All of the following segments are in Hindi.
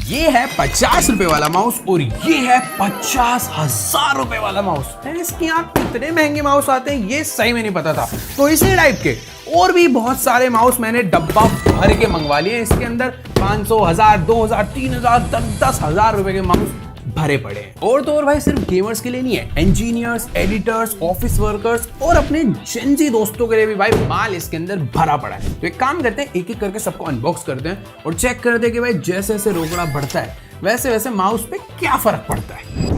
ये है 50 रुपए वाला माउस और ये है 50,000 रुपए वाला माउस। इसके यहाँ कितने महंगे माउस आते हैं ये सही में नहीं पता था। तो इसी टाइप के और भी बहुत सारे माउस मैंने डब्बा भर के मंगवा लिए। इसके अंदर 500, 1000, 2000, 3000, 10,000 रुपए के माउस भरे पड़े हैं। और तो और भाई सिर्फ गेमर्स के लिए नहीं है, इंजीनियर्स, एडिटर्स, ऑफिस वर्कर्स और अपने जेनजी दोस्तों के लिए भी भाई माल इसके अंदर भरा पड़ा है। तो एक काम करते हैं, एक एक करके सबको अनबॉक्स करते हैं और चेक करते हैं कि भाई जैसे जैसे रोकड़ा बढ़ता है वैसे वैसे माउस पे क्या फर्क पड़ता है।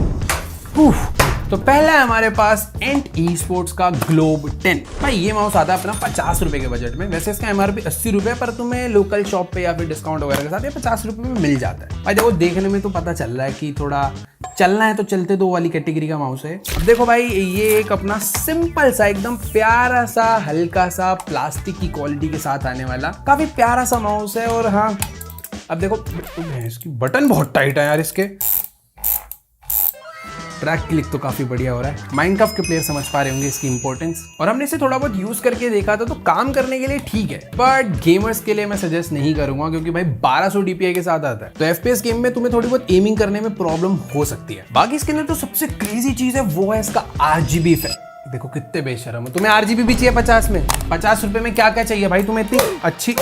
तो पहला है हमारे पास एंट ई-स्पोर्ट्स का ग्लोब 10। भाई ये माउस आता है अपना 50 रुपए के बजट में। वैसे इसका एमआरपी 80 रुपए, पर तुम्हें लोकल शॉप पे या फिर डिस्काउंट वगैरह के साथ ये 50 रुपए में मिल जाता है। भाई देखो देखने में तो पता चल रहा है कि थोड़ा चलना है तो चलते दो वाली कैटेगरी का माउस है। अब देखो भाई ये एक अपना सिंपल सा एकदम प्यारा सा हल्का सा प्लास्टिक की क्वालिटी के साथ आने वाला काफी प्यारा सा माउस है। और हाँ अब देखो इसकी बटन बहुत टाइट है यार। इसके ट्रैक क्लिक तो काफी बढ़िया हो रहा है। माइनक्राफ्ट के प्लेयर समझ पा रहे होंगे इसकी इंपॉर्टेंस। और हमने इसे थोड़ा बहुत यूज करके देखा था तो काम करने के लिए ठीक है, बट गेमर्स के लिए मैं सजेस्ट नहीं करूंगा क्योंकि भाई 1200 DPI के साथ आता है तो FPS गेम में तुम्हें थोड़ी बहुत एमिंग करने में प्रॉब्लम हो सकती है। बाकी इसके अंदर तो सबसे क्रेजी चीज है वो है इसका RGB इफेक्ट। देखो कितने बेशरम हो। तुम्हें RGB भी चाहिए 50 में, 50 रुपए में क्या क्या चाहिए भाई तुम्हें इतनी अच्छी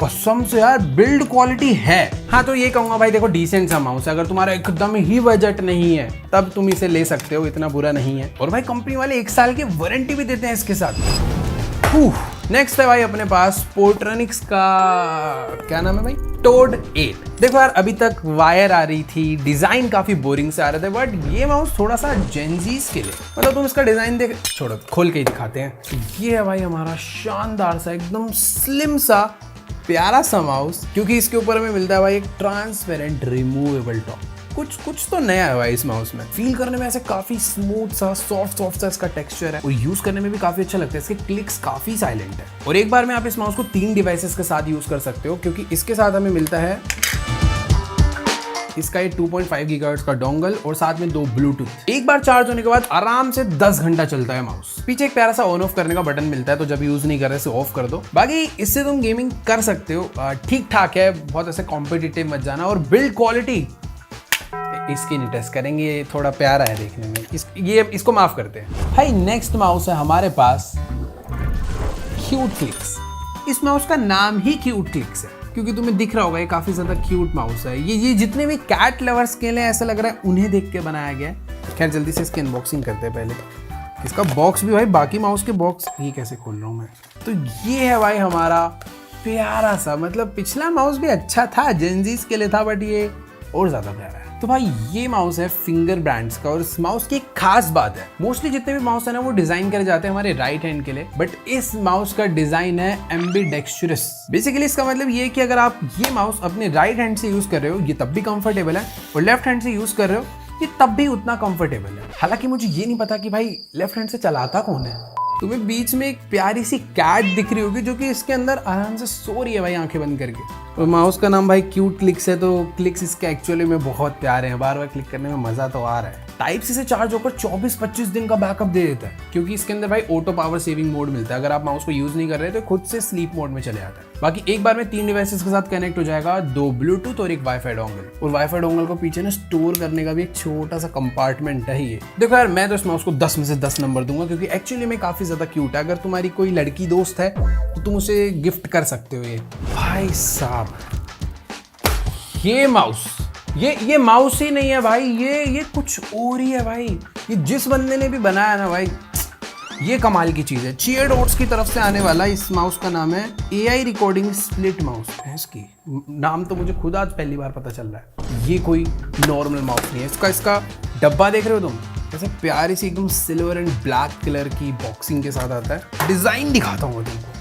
कसम से यार बिल्ड क्वालिटी है। हाँ तो ये कहूंगा भाई देखो डिसेंट सा माउस है। अगर तुम्हारा एकदम ही बजट नहीं है तब तुम इसे ले सकते हो, इतना बुरा नहीं है। और भाई कंपनी वाले 1 साल की वारंटी भी देते हैं इसके साथ। नेक्स्ट है भाई अपने पास पोर्ट्रॉनिक्स का क्या नाम है भाई, टोड 8। देखो यार अभी तक वायर आ रही थी, डिजाइन काफी बोरिंग से आ रहे थे, बट ये माउस थोड़ा सा जेनजीज के लिए, मतलब तुम इसका डिजाइन देख, छोड़ो खोल के ही दिखाते हैं। ये है भाई हमारा शानदार सा एकदम स्लिम सा प्यारा सा माउस, क्योंकि इसके ऊपर हमें मिलता है भाई एक ट्रांसपेरेंट रिमूवेबल टॉप। कुछ तो नया है भाई इस माउस में। फील करने में ऐसे काफी स्मूथ सा सॉफ्ट सा इसका टेक्सचर है और यूज करने में भी काफी अच्छा लगता है। इसके क्लिक्स काफी साइलेंट है और एक बार में आप इस माउस को 3 डिवाइसेस के साथ यूज कर सकते हो, क्योंकि इसके साथ हमें मिलता है इसका ये 2.5 गीगाहर्ट्ज का डोंगल और साथ में 2 ब्लूटूथ। एक बार चार्ज होने के बाद आराम से 10 घंटा चलता है माउस। पीछे एक प्यारा सा ऑन ऑफ करने का बटन मिलता है, तो जब यूज नहीं कर रहे इसे ऑफ कर दो। बाकी इससे तुम गेमिंग कर सकते हो, ठीक ठाक है, बहुत ऐसे कॉम्पिटिटिव मत जाना। और बिल्ड क्वालिटी इसकी नहीं टेस्ट करेंगे, थोड़ा प्यारा है देखने में, इसको माफ करते हैं। भाई नेक्स्ट माउस है हमारे पास क्यूट क्लिक्स। इस माउस का नाम ही क्यूट क्लिक्स है क्योंकि तुम्हें दिख रहा होगा ये काफी ज्यादा क्यूट माउस है। ये जितने भी कैट लवर्स के लिए ऐसा लग रहा है उन्हें देख के बनाया गया है। खैर जल्दी से इसकी अनबॉक्सिंग करते हैं पहले। इसका बॉक्स भी भाई बाकी माउस के बॉक्स ये कैसे खोल रहा हूँ मैं। तो ये है भाई हमारा प्यारा सा, मतलब पिछला माउस भी अच्छा था, जेनजीज के लिए था, बट ये और ज्यादा प्यारा है। तो भाई ये माउस है फिंगर ब्रांड्स का और इस माउस की एक खास बात है, मोस्टली जितने भी माउस है ना वो डिजाइन करे जाते हैं हमारे राइट हैंड के लिए, बट इस माउस का डिजाइन है एम्बिडेक्स्ट्रस। बेसिकली इसका मतलब ये है कि अगर आप ये माउस अपने राइट हैंड से यूज कर रहे हो ये तब भी कंफर्टेबल है, और लेफ्ट हैंड से यूज कर रहे हो ये तब भी उतना कंफर्टेबल है। हालांकि मुझे ये नहीं पता कि भाई लेफ्ट हैंड से चलाता कौन है। तुम्हें बीच में एक प्यारी सी कैट दिख रही होगी जो कि इसके अंदर आराम से सो रही है भाई आंखें बंद करके। और माउस का नाम भाई क्यूट क्लिक्स है, तो क्लिक्स इसके एक्चुअली में बहुत प्यारे हैं, बार बार क्लिक करने में मजा तो आ रहा है। टाइप सी से चार्ज होकर 24-25 दिन का बैकअप दे देता है, क्योंकि इसके अंदर भाई ऑटो पावर सेविंग मोड मिलता है। अगर आप माउस को यूज नहीं कर रहे तो खुद से स्लीप मोड में चले जाता है। बाकी एक बार में 3 डिवाइसेस के साथ कनेक्ट हो जाएगा, 2 ब्लूटूथ और एक वाईफाई डोंगल। और वाईफाई डोंगल को पीछे ना स्टोर करने का भी एक छोटा सा कंपार्टमेंट है ये। देखो यार मैं तो इस माउस को 10 में से 10 नंबर दूंगा, क्योंकि एक्चुअली में काफी ज्यादा क्यूट है। अगर तुम्हारी कोई लड़की दोस्त है तो तुम उसे गिफ्ट कर सकते हो ये। भाई साहब ये माउस ये माउस ही नहीं है भाई, ये कुछ और ही है भाई। ये जिस बंदे ने भी बनाया ना भाई ये कमाल की चीज है। चीयर डॉट्स की तरफ से आने वाला इस माउस का नाम है AI रिकॉर्डिंग स्प्लिट माउस है। इसकी नाम तो मुझे खुद आज पहली बार पता चल रहा है। ये कोई नॉर्मल माउस नहीं है। इसका डब्बा देख रहे हो तुम, ऐसे प्यारी सी एकदम सिल्वर एंड ब्लैक कलर की बॉक्सिंग के साथ आता है। डिजाइन दिखाता हूँ तुमको,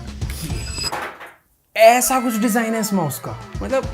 ऐसा कुछ डिजाइन है इस माउस का, मतलब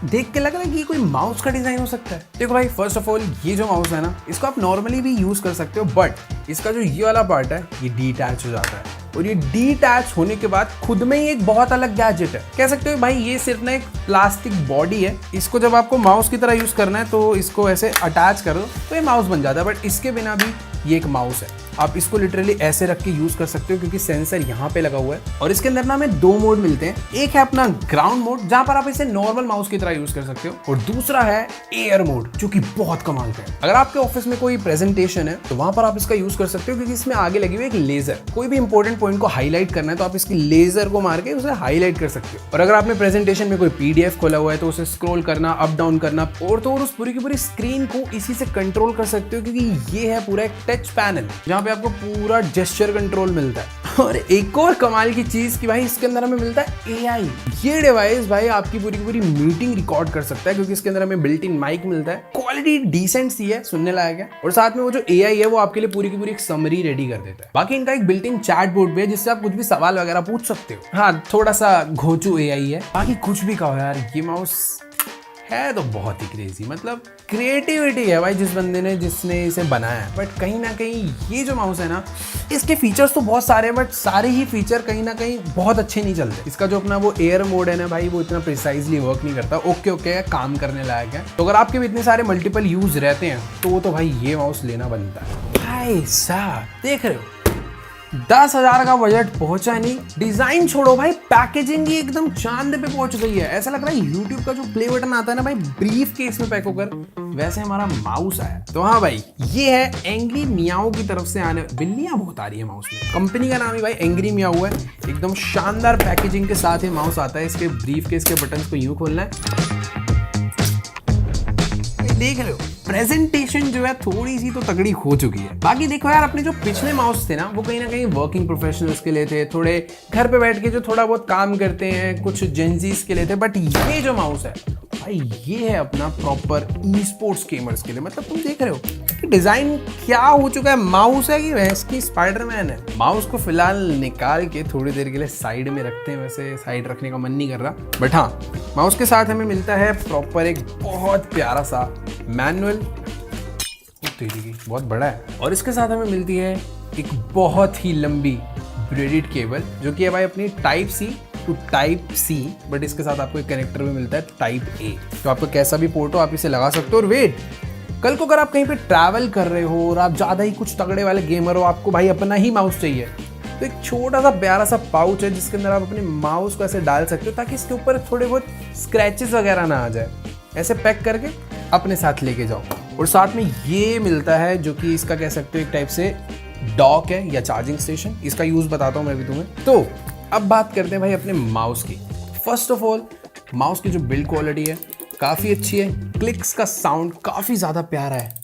देख के लग रहा है कि ये कोई माउस का डिजाइन हो सकता है। देखो भाई फर्स्ट ऑफ ऑल ये जो माउस है ना इसको आप नॉर्मली भी यूज कर सकते हो, बट इसका जो ये वाला पार्ट है ये डिटैच हो जाता है, और ये डिटैच होने के बाद खुद में ही एक बहुत अलग गैजेट है। कह सकते हो भाई ये सिर्फ ना एक प्लास्टिक बॉडी है, इसको जब आपको माउस की तरह यूज करना है तो इसको ऐसे अटैच करो तो ये माउस बन जाता है, बट इसके बिना भी ये एक माउस है। आप इसको लिटरली ऐसे रख के यूज कर सकते हो क्योंकि सेंसर यहाँ पे लगा हुआ है। और इसके अंदर ना हमें 2 मोड मिलते हैं, एक है अपना ग्राउंड मोड जहां पर आप इसे नॉर्मल माउस की तरह यूज कर सकते हो, और दूसरा है एयर मोड जो कि बहुत कमाल का है। अगर आपके ऑफिस में कोई प्रेजेंटेशन है तो वहां पर आप इसका यूज कर सकते हो क्योंकि इसमें आगे लगी हुई एक लेजर, कोई भी इंपॉर्टेंट पॉइंट को हाईलाइट करना है तो आप इसकी लेजर को मार के उसे हाईलाइट कर सकते हो। और अगर आपने प्रेजेंटेशन में कोई पीडीएफ खोला हुआ है तो उसे स्क्रॉल करना, अप डाउन करना और तो और उस पूरी की पूरी स्क्रीन को इसी से कंट्रोल कर सकते हो क्योंकि ये है पूरा एक टच पैनल जहां पे आपको पूरा जेस्चर कंट्रोल मिलता है। और एक और कमाल की चीज कि भाई इसके अंदर हमें मिलता है एआई। ये डिवाइस भाई आपकी पूरी की पूरी मीटिंग रिकॉर्ड कर सकता है क्योंकि इसके अंदर हमें बिल्ट इन माइक मिलता है, क्वालिटी डिसेंट सी है, सुनने लायक है, और साथ में वो जो एआई है वो आपके लिए पूरी की पूरी एक समरी रेडी कर देता है। बाकी इनका एक बिल्ट इन चैट बोर्ड भी है जिससे आप कुछ भी सवाल वगैरह पूछ सकते हो। हाँ, थोड़ा सा घोंचू एआई है, बाकी कुछ भी कहो यार, ये माउस है तो बहुत ही क्रेजी, मतलब क्रिएटिविटी है भाई जिसने इसे बनाया है। बट कहीं ना कहीं ये जो माउस है ना, इसके फीचर्स तो बहुत सारे हैं बट सारे ही फीचर कहीं ना कहीं बहुत अच्छे नहीं चलते। इसका जो अपना वो एयर मोड है ना भाई, वो इतना प्रिसाइजली वर्क नहीं करता। ओके काम करने लायक है, तो अगर आपके भी इतने सारे मल्टीपल यूज रहते हैं तो भाई ये माउस लेना बनता है। भाई साहब देख रहे हो 10,000 का बजट पहुंचा नहीं, डिजाइन छोड़ो भाई, पैकेजिंग ही एकदम चांद पे पहुंच गई है। ऐसा लग रहा है यूट्यूब का जो प्ले बटन आता है ना भाई, ब्रीफ केस में पैक होकर, वैसे हमारा माउस आया। तो हाँ भाई, ये है एंग्री मियाओ की तरफ से आने, बिल्लियां बहुत आ रही है माउस में, कंपनी का नाम ही भाई एंग्री मियाओ है। एकदम शानदार पैकेजिंग के साथ ये माउस आता है। इसके ब्रीफ केस के बटन को यूं खोलना है, देख रहे हो प्रेजेंटेशन जो है थोड़ी सी तो तगड़ी हो चुकी है। बाकी देखो यार, अपने जो पिछले माउस थे ना वो कहीं ना कहीं वर्किंग प्रोफेशनल्स के लिए थे, थोड़े घर पे बैठ के जो थोड़ा बहुत काम करते हैं, कुछ जेंजीज के लिए थे। बट ये जो माउस है भाई, ये है अपना प्रॉपर ई स्पोर्ट्स गेमर्स के लिए। मतलब तुम देख रहे हो कि डिजाइन क्या हो चुका है, माउस है कि भैंस की स्पाइडरमैन है। माउस को फिलहाल निकाल के थोड़ी देर के लिए साइड में रखते हैं, वैसे साइड रखने का मन नहीं कर रहा। बट हाँ, माउस के साथ हमें मिलता है प्रॉपर एक बहुत प्यारा सा मैनुअल, बहुत बड़ा है। और इसके साथ हमें मिलती है एक बहुत ही लंबी ब्रेडेड केबल जो कि है भाई अपनी type C to type C, but इसके साथ आपको एक कनेक्टर भी मिलता है टाइप ए, तो आपको कैसा भी पोर्ट हो आप इसे लगा सकते हो। और वेट, कल को अगर आप कहीं पे ट्रैवल कर रहे हो और आप ज़्यादा ही कुछ तगड़े वाले गेमर हो, आपको भाई अपना ही माउस चाहिए, तो एक छोटा सा प्यारा सा पाउच है जिसके अंदर आप अपने माउस को ऐसे डाल सकते हो ताकि इसके ऊपर थोड़े बहुत स्क्रैचेस वगैरह ना आ जाए। ऐसे पैक करके अपने साथ लेके जाओ। और साथ में ये मिलता है जो कि इसका कह सकते हो एक टाइप से डॉक है या चार्जिंग स्टेशन। इसका यूज़ बताता हूँ मैं भी तुम्हें। तो अब बात करते हैं भाई अपने माउस की। फर्स्ट ऑफ ऑल, माउस की जो बिल्ड क्वालिटी है काफ़ी अच्छी है, क्लिक्स का साउंड काफ़ी ज़्यादा प्यारा है,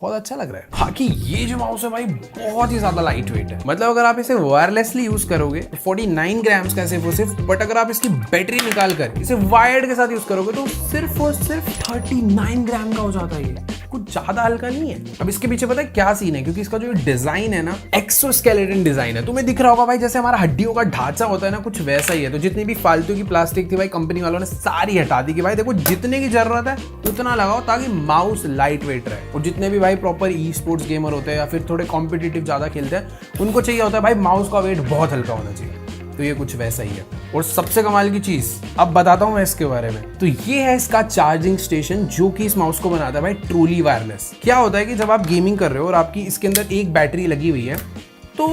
बहुत अच्छा लग रहा है। बाकी ये जो माउस है भाई बहुत ही ज्यादा लाइट वेट है, मतलब अगर आप इसे वायरलेसली यूज करोगे तो 49 ग्राम्स का सिर्फ, बट अगर आप इसकी बैटरी निकाल कर इसे वायर्ड के साथ यूज करोगे तो सिर्फ और सिर्फ 39 ग्राम का हो जाता है। ये कुछ ज्यादा हल्का नहीं है। अब इसके पीछे पता है क्या सीन है, क्योंकि इसका जो डिजाइन है ना एक्सोस्केलेटन डिजाइन है। तुम्हें दिख रहा होगा भाई जैसे हमारा हड्डियों का ढांचा होता है ना, कुछ वैसा ही है। तो जितनी भी फालतू की प्लास्टिक थी भाई कंपनी वालों ने सारी हटा दी कि भाई देखो जितने की जरूरत है उतना लगाओ ताकि माउस लाइट वेट रहे। और जितने भी भाई प्रॉपर ई स्पोर्ट्स गेमर होते हैं या फिर थोड़े कॉम्पिटिटिव ज्यादा खेलते हैं उनको चाहिए होता है भाई माउस का वेट बहुत हल्का होना चाहिए। तो ये कुछ वैसा ही है। और सबसे कमाल की चीज अब बताता हूं मैं इसके बारे में, तो ये है इसका चार्जिंग स्टेशन जो कि इस माउस को बनाता है भाई ट्रूली वायरलेस। क्या होता है कि जब आप गेमिंग कर रहे हो और आपकी इसके अंदर एक बैटरी लगी हुई है तो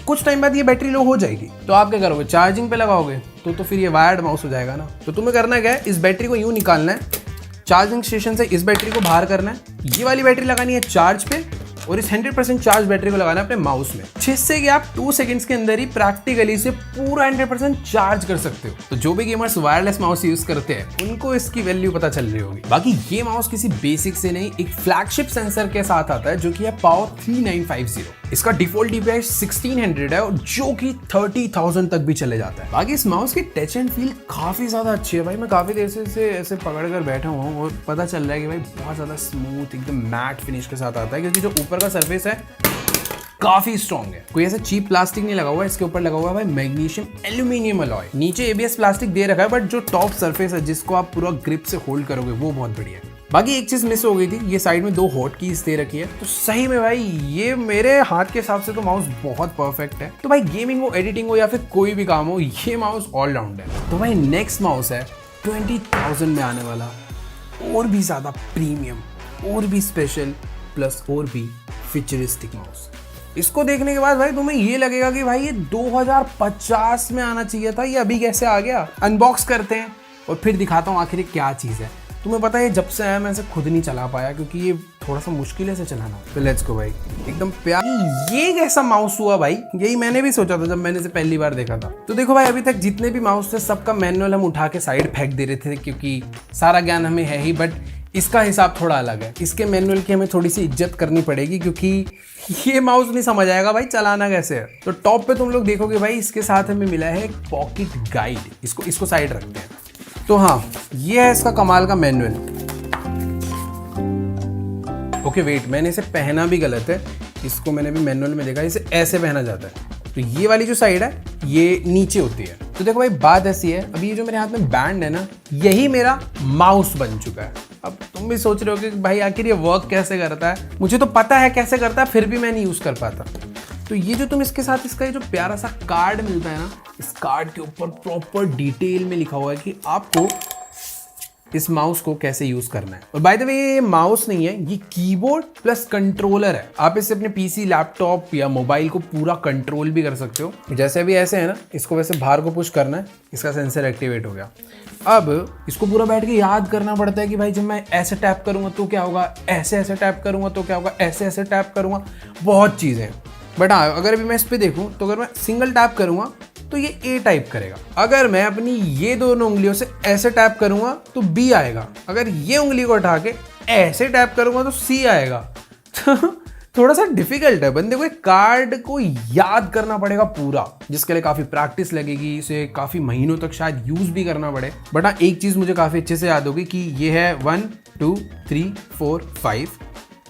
कुछ टाइम बाद ये बैटरी लो हो जाएगी, तो आप क्या करोगे, चार्जिंग पे लगाओगे तो फिर ये वायर्ड माउस हो जाएगा ना। तो तुम्हें करना क्या है, इस बैटरी को यूं निकालना है, चार्जिंग स्टेशन से इस बैटरी को बाहर करना है, ये वाली बैटरी लगानी है चार्ज पे और इस 100% चार्ज बैटरी को लगाना है अपने माउस में, जिससे कि आप 2 सेकंड्स के अंदर ही प्रैक्टिकली से पूरा 100% चार्ज कर सकते हो। तो जो भी गेमर्स वायरलेस माउस यूज करते हैं उनको इसकी वैल्यू पता चल रही होगी। बाकी ये माउस किसी बेसिक से नहीं, एक फ्लैगशिप सेंसर के साथ आता है जो कि है पावर 3950। इसका डिफॉल्ट DPI 1600 है और जो कि 30,000 तक भी चले जाता है। बाकी इस माउस की टच एंड फील काफी ज्यादा अच्छी है भाई। मैं काफी देर से इसे ऐसे पकड़ कर बैठा हुआ हूँ और पता चल रहा है कि भाई बहुत ज्यादा स्मूथ एकदम मैट फिनिश के साथ आता है, क्योंकि जो ऊपर का सरफेस है काफी स्ट्रॉन्ग है। कोई ऐसा चीप प्लास्टिक नहीं लगा हुआ है, इसके ऊपर लगा हुआ है भाई मैग्नीशियम एल्यूमिनियम अलॉय। नीचे ABS प्लास्टिक दे रखा है, बट जो टॉप सरफेस है जिसको आप पूरा ग्रिप से होल्ड करोगे वो बहुत बढ़िया है। बाकी एक चीज मिस हो गई थी, ये साइड में 2 हॉट कीज दे रखी है। तो सही में भाई ये मेरे हाथ के हिसाब से तो माउस बहुत परफेक्ट है। तो भाई गेमिंग हो, एडिटिंग हो या फिर कोई भी काम हो, ये माउस ऑलराउंड है। तो भाई नेक्स्ट माउस है 20,000 में आने वाला, और भी ज्यादा प्रीमियम, और भी स्पेशल, प्लस और भी फ्यूचरिस्टिक माउस। इसको देखने के बाद भाई तुम्हें ये लगेगा कि भाई ये 2050 में आना चाहिए था, ये अभी कैसे आ गया। अनबॉक्स करते हैं और फिर दिखाता हूँ आखिर ये क्या चीज़ है। तुम्हें पता है जब से आया मैं इसे खुद नहीं चला पाया क्योंकि ये थोड़ा सा मुश्किल है से चलाना। तो लेट्स गो भाई, एकदम प्यार। ये कैसा माउस हुआ भाई, यही मैंने भी सोचा था जब मैंने इसे पहली बार देखा था। तो देखो भाई, अभी तक जितने भी माउस थे सबका मैनुअल हम उठा के साइड फेंक दे रहे थे क्योंकि सारा ज्ञान हमें है ही, बट इसका हिसाब थोड़ा अलग है। इसके मैनुअल की हमें थोड़ी सी इज्जत करनी पड़ेगी क्योंकि ये माउस नहीं समझ आएगा भाई चलाना कैसे है। तो टॉप पे तुम लोग देखोगे भाई इसके साथ हमें मिला है एक पॉकेट गाइड। इसको साइड रखते हैं। तो हाँ, ये है इसका कमाल का मैनुअल। ओके वेट, मैंने इसे पहना भी गलत है। इसको मैंने भी मैनुअल में देखा, इसे ऐसे पहना जाता है। तो ये वाली जो साइड है ये नीचे होती है। तो देखो भाई, बात ऐसी है, अभी ये जो मेरे हाथ में बैंड है ना, यही मेरा माउस बन चुका है। अब तुम भी सोच रहे हो कि भाई आखिर ये वर्क कैसे करता है। मुझे तो पता है कैसे करता है, फिर भी मैं नहीं यूज कर पाता। तो ये जो तुम इसके साथ इसका ये जो प्यारा सा कार्ड मिलता है ना, इस कार्ड के ऊपर प्रॉपर डिटेल में लिखा हुआ है कि आपको इस माउस को कैसे यूज करना है। और बाय द वे, ये माउस नहीं है, ये कीबोर्ड प्लस कंट्रोलर है। आप इससे अपने पीसी, लैपटॉप या मोबाइल को पूरा कंट्रोल भी कर सकते हो। जैसे अभी ऐसे है ना, इसको वैसे बाहर को पुश करना है, इसका सेंसर एक्टिवेट हो गया। अब इसको पूरा बैठ के याद करना पड़ता है कि भाई जब मैं ऐसे टैप करूंगा तो क्या होगा, ऐसे ऐसे टैप करूंगा तो क्या होगा, ऐसे ऐसे टैप करूंगा, बहुत चीजें। बट हाँ, अगर अभी मैं इस पे देखूं तो अगर मैं सिंगल टैप करूंगा तो ये ए टाइप करेगा। अगर मैं अपनी ये दोनों उंगलियों से ऐसे टैप करूंगा तो बी आएगा। अगर ये उंगली को उठा के ऐसे टैप करूंगा तो सी आएगा। थोड़ा सा डिफिकल्ट है, बंदे को एक कार्ड को याद करना पड़ेगा पूरा, जिसके लिए काफी प्रैक्टिस लगेगी। इसे काफी महीनों तक शायद यूज भी करना पड़े। बट हाँ, एक चीज मुझे काफी अच्छे से याद होगी कि ये है 1 2 3 4 5।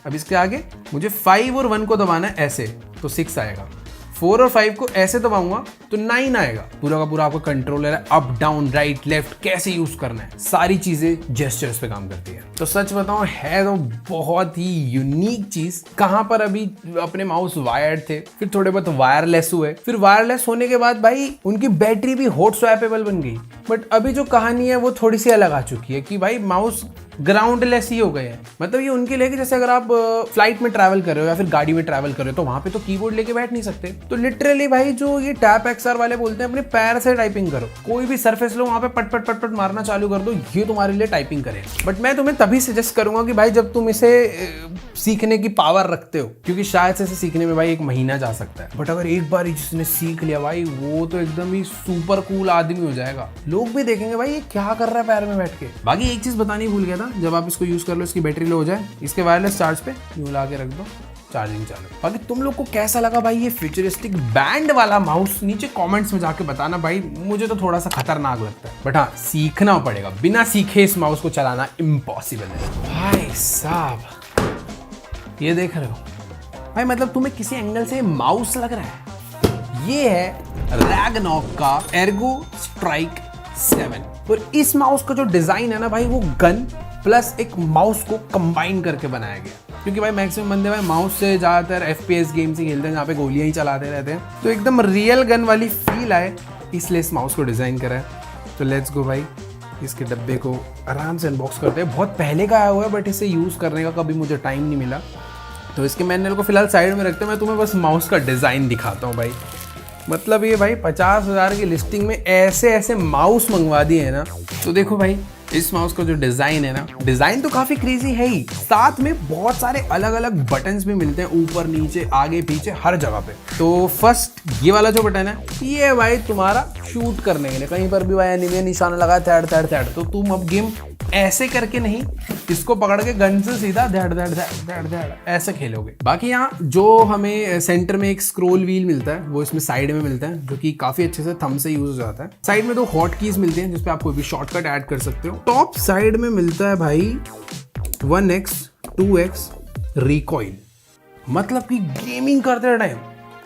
अब इसके आगे मुझे 5 और 1 को दबाना है ऐसे, तो 6 आएगा। 4 और 5 को ऐसे दबाऊंगा तो 9 आएगा। पूरा का पूरा आपका कंट्रोलर है, अप डाउन राइट लेफ्ट कैसे यूज करना है, सारी चीजें जेस्चर्स पे काम करती है। तो सच बताऊं, है तो बहुत ही यूनिक चीज। कहां पर अभी अपने माउस वायर्ड थे, फिर थोड़े बहुत वायरलेस हुए, फिर वायरलेस होने के बाद भाई उनकी बैटरी भी हॉट स्वैपेबल बन गई। बट अभी जो कहानी है वो थोड़ी सी अलग आ चुकी है कि भाई माउस ग्राउंडलेस ही हो गए हैं। मतलब ये उनके लिए कि जैसे अगर आप फ्लाइट में ट्रैवल कर रहे हो या फिर गाड़ी में ट्रैवल कर रहे हो तो वहां पे तो कीबोर्ड लेके बैठ नहीं सकते। तो लिटरली भाई जो ये टैप एक्सआर वाले बोलते हैं, अपने पैर से टाइपिंग करो। कोई भी सरफेस लो, वहां पे पट पट पट पट मारना चालू कर दो, ये तुम्हारे लिए टाइपिंग करेगा। बट मैं तुम्हें तभी सजेस्ट करूंगा कि भाई जब तुम इसे सीखने की पावर रखते हो, क्योंकि शायद से इसे सीखने में भाई 1 महीना जा सकता है। बट अगर एक बार जिसने सीख लिया भाई, वो तो एकदम ही सुपर कूल आदमी हो जाएगा। लोग भी देखेंगे भाई ये क्या कर रहा है पैर में बैठ के। बाकी एक चीज बतानी भूल गया था, जब आप इसको यूज कर लो, इसकी बैटरी लो हो जाए, इसके वायरलेस चार्ज पे यूं ला के रख दो, चार्जिंग चालू। बाकी तुम लोग को कैसा लगा भाई ये फ्यूचरिस्टिक बैंड वाला माउस, नीचे कमेंट्स में जाके बताना भाई। मुझे तो थोड़ा सा खतरनाक लगता है, बट हाँ सीखना पड़ेगा। बिना सीखे इस माउस को चलाना इम्पॉसिबल है भाई साहब। ये देख रहे हो भाई, मतलब तुम्हें किसी एंगल से माउस लग रहा है। ये है रैग्नारॉक का एर्गो स्ट्राइक 7। और इस माउस का जो डिजाइन है ना भाई, वो गन प्लस एक माउस को कंबाइन करके बनाया गया। क्योंकि भाई मैक्सिमम बंदे भाई माउस से ज़्यादातर FPS गेम्स ही खेलते हैं, जहाँ पे गोलियां ही चलाते रहते हैं। तो एकदम रियल गन वाली फील आए, इसलिए इस माउस को डिज़ाइन करा है। तो लेट्स गो भाई, इसके डब्बे को आराम से अनबॉक्स करते हैं। बहुत पहले का आया हुआ है, बट इसे यूज़ करने का कभी मुझे टाइम नहीं मिला। तो इसके मैनुअल को फिलहाल साइड में रखते हैं। मैं तुम्हें बस माउस का डिज़ाइन दिखाता हूँ भाई। मतलब ये भाई 50,000 की लिस्टिंग में ऐसे ऐसे माउस मंगवा दिए हैं ना। तो देखो भाई, इस माउस का जो डिजाइन है ना, डिजाइन तो काफी क्रेजी है ही, साथ में बहुत सारे अलग अलग बटन्स भी मिलते हैं, ऊपर नीचे आगे पीछे हर जगह पे। तो फर्स्ट ये वाला जो बटन है, ये भाई तुम्हारा शूट करने के लिए, कहीं पर भी भाई एनिमी निशाना लगा थैड थैड थैड, तो तुम अब गेम ऐसे करके नहीं, इसको पकड़ के गन से सीधा धैड धैड धैड धैड ऐसे खेलोगे। बाकी यहाँ जो हमें सेंटर में एक स्क्रोल व्हील मिलता है, वो इसमें साइड में मिलता है, जो कि काफी अच्छे से थंब से यूज हो जाता है। साइड में 2 हॉट कीज मिलती हैं, जिसपे आप कोई भी शॉर्टकट ऐड कर सकते हो। टॉप साइड में मिलता है भाई 1x 2x रिकॉइल। मतलब कि गेमिंग करते टाइम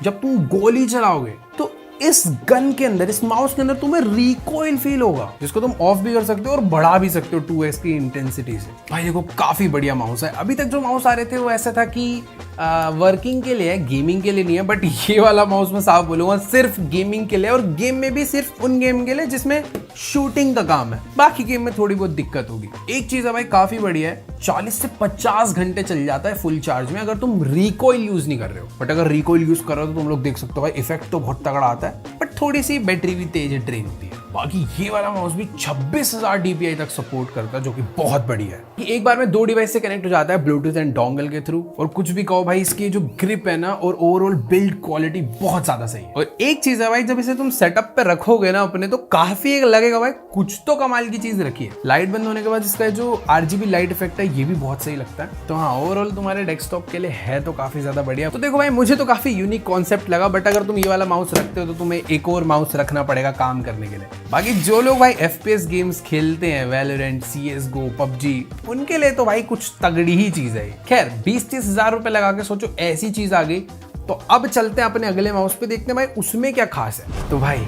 जब तुम गोली चलाओगे तो इस गन के अंदर, इस माउस के अंदर तुम्हें रिकॉइल फील होगा, जिसको तुम ऑफ भी कर सकते हो और बढ़ा भी सकते हो 2x की इंटेंसिटी से। भाई देखो काफी बढ़िया माउस है। अभी तक जो माउस आ रहे थे वो ऐसा था कि वर्किंग के लिए है, गेमिंग के लिए नहीं है। बट ये वाला माउस मैं साफ बोलूंगा सिर्फ गेमिंग के लिए, और गेम में भी सिर्फ उन गेम के लिए जिसमें शूटिंग का काम है। बाकी गेम में थोड़ी बहुत दिक्कत होगी। एक चीज है भाई काफी बढ़िया है, 40 से 50 घंटे चल जाता है फुल चार्ज में अगर तुम रिकॉइल यूज नहीं कर रहे हो। बट अगर रिकॉइल यूज कर रहे हो तो तुम लोग देख सकते हो भाई इफेक्ट तो बहुत तगड़ा आता है, बट थोड़ी सी बैटरी भी तेज ड्रेन होती है। बाकी ये वाला माउस भी 26,000 DPI तक सपोर्ट करता है, जो कि बहुत बढ़िया है कि एक बार में 2 डिवाइस से कनेक्ट हो जाता है ब्लूटूथ एंड डोंगल के थ्रू। और कुछ भी कहो भाई, इसकी जो ग्रिप है ना और ओवरऑल बिल्ड क्वालिटी बहुत ज्यादा सही है। और एक चीज है भाई, जब इसे तुम सेटअप पे रखोगे ना अपने, तो काफी लगेगा भाई कुछ तो कमाल की चीज रखी है। लाइट बंद होने के बाद इसका जो RGB लाइट इफेक्ट है ये भी बहुत सही लगता है। तो हाँ, ओवरऑल तुम्हारे डेस्कटॉप के लिए है तो काफी ज्यादा बढ़िया। तो देखो भाई, मुझे तो काफी यूनिक कॉन्सेप्ट लगा, बट अगर तुम ये वाला माउस रखते हो तो तुम्हें एक और माउस रखना पड़ेगा काम करने के लिए। बाकी जो लोग भाई FPS गेम्स खेलते हैं, वैलोरेंट, CSGO, PUBG, उनके लिए तो भाई कुछ तगड़ी ही चीज है। खैर 20-30 हजार रुपए लगा के सोचो ऐसी चीज आ गई। तो अब चलते हैं अपने अगले माउस पे, देखते हैं भाई उसमें क्या खास है। तो भाई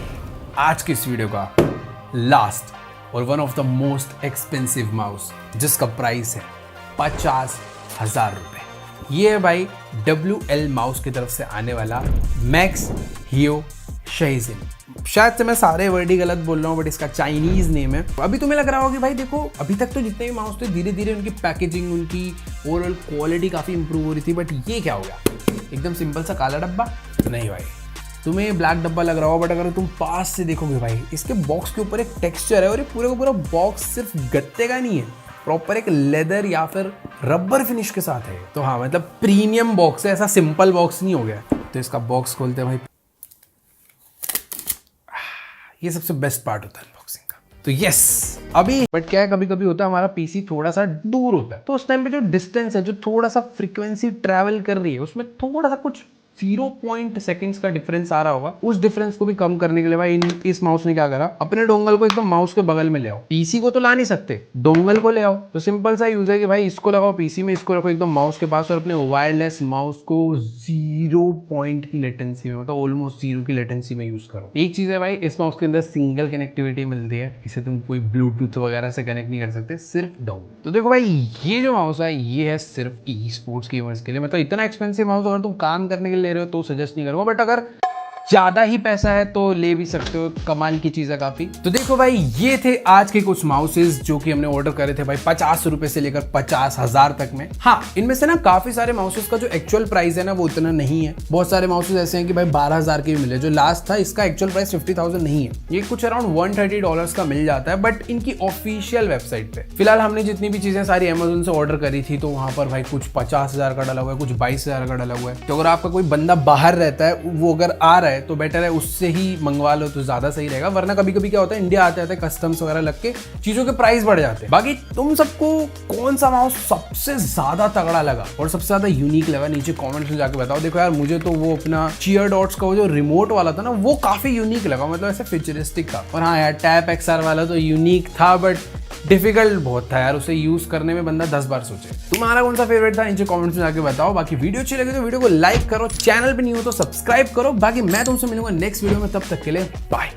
आज की इस वीडियो का लास्ट और one of the most expensive mouse, जिसका प्राइस है 50,000 रुपए। ये है भाई WL माउस की तरफ से आने वाला मैक्स हियो शाइजिन। शायद से मैं सारे वर्ड ही गलत बोल रहा हूँ, बट इसका चाइनीज नेम है। अभी तुम्हें लग रहा होगा कि भाई देखो, अभी तक तो जितने भी माउस थे धीरे धीरे उनकी पैकेजिंग, उनकी ओवरऑल क्वालिटी काफी इंप्रूव हो रही थी, बट ये क्या हो गया, एकदम सिंपल सा काला डब्बा। नहीं भाई, तुम्हें ब्लैक डब्बा लग रहा हो, बट अगर तुम पास से देखोगे भाई, इसके बॉक्स के ऊपर एक टेक्सचर है, और ये पूरे का पूरा बॉक्स सिर्फ गत्ते का नहीं है, प्रॉपर एक लेदर या फिर रबर फिनिश के साथ है। तो हाँ, मतलब प्रीमियम बॉक्स है, ऐसा सिंपल बॉक्स नहीं हो गया। तो इसका बॉक्स खोलते हैं भाई, ये सबसे बेस्ट पार्ट होता है अनबॉक्सिंग का। तो यस, अभी बट क्या है, कभी कभी होता है हमारा PC थोड़ा सा दूर होता है, तो उस टाइम पे जो डिस्टेंस है, जो थोड़ा सा फ्रीक्वेंसी ट्रैवल कर रही है, उसमें थोड़ा सा कुछ 0 सेकंड्स का डिफरेंस आ रहा होगा। उस डिफरेंस को भी कम करने के लिए भाई इस माउस ने क्या करा, अपने डोंगल को एकदम माउस के बगल में ले आओ। PC को तो ला नहीं सकते, डोंगल को ले आओ। तो सिंपल सा यूज है कि भाई इसको लगाओ PC में, इसको रखो एकदम माउस के पास, और अपने वायरलेस माउस को 0 पॉइंट की लेटेंसी में, मतलब ऑलमोस्ट 0 की लेटेंसी में यूज करो। एक चीज है भाई, इस माउस के अंदर सिंगल कनेक्टिविटी मिलती है, इसे तुम कोई ब्लूटूथ वगैरह से कनेक्ट नहीं कर सकते, सिर्फ डोंगल। तो देखो भाई, ये जो माउस है ये है सिर्फ E-स्पोर्ट्स गेमर्स के लिए। मतलब इतना एक्सपेंसिव माउस अगर तुम काम करने के लिए ले रहे हो तो सजेस्ट नहीं करूंगा, बट अगर ज्यादा ही पैसा है तो ले भी सकते हो, कमाल की चीज है काफी। तो देखो भाई, ये थे आज के कुछ माउसेस जो कि हमने ऑर्डर करे थे भाई 50 रुपए से लेकर 50,000 तक में। हाँ, इनमें से ना काफी सारे माउसेस का जो एक्चुअल प्राइस है ना वो उतना नहीं है। बहुत सारे माउसेस ऐसे हैं कि भाई 12,000 के भी मिले। जो लास्ट था इसका एक्चुअल प्राइस 50,000 नहीं है, ये कुछ अराउंड $130 का मिल जाता है, बट इनकी ऑफिशियल वेबसाइट पे। फिलहाल हमने जितनी भी चीजें सारी अमेजोन से ऑर्डर करी थी, तो वहां पर भाई कुछ 50,000 का डाला हुआ है, कुछ 22,000 का डाला हुआ है। तो अगर आपका कोई बंदा बाहर रहता है, वो अगर आ रहा है तो बेटर है उससे ही मंगवा लो तो ज्यादा सही रहेगा। वरना कभी कभी क्या होता है, इंडिया आते आते कस्टम्स वगैरह लग के चीजों के प्राइस बढ़ जाते हैं। बाकी तुम सबको कौन सा माउस सबसे ज्यादा तगड़ा लगा और सबसे ज्यादा यूनिक लगा, नीचे कमेंट्स में जाके बताओ। देखो यार, मुझे तो वो अपना चीयर डॉट्स का वो जो रिमोट वाला था ना, वो काफी यूनिक लगा, मतलब ऐसे फ्यूचरिस्टिक था। और हाँ यार, टैप XR वाला तो यूनिक था, बट डिफिकल्ट बहुत था यार, उसे यूज करने में बंदा 10 बार सोचे। तुम्हारा कौन सा फेवरेट था, नीचे कमेंट्स में जाके बताओ। बाकी वीडियो अच्छी लगी तो वीडियो को लाइक करो, चैनल पे नहीं हो तो सब्सक्राइब करो। बाकी मैं तुमसे मिलूंगा नेक्स्ट वीडियो में, तब तक के लिए बाय।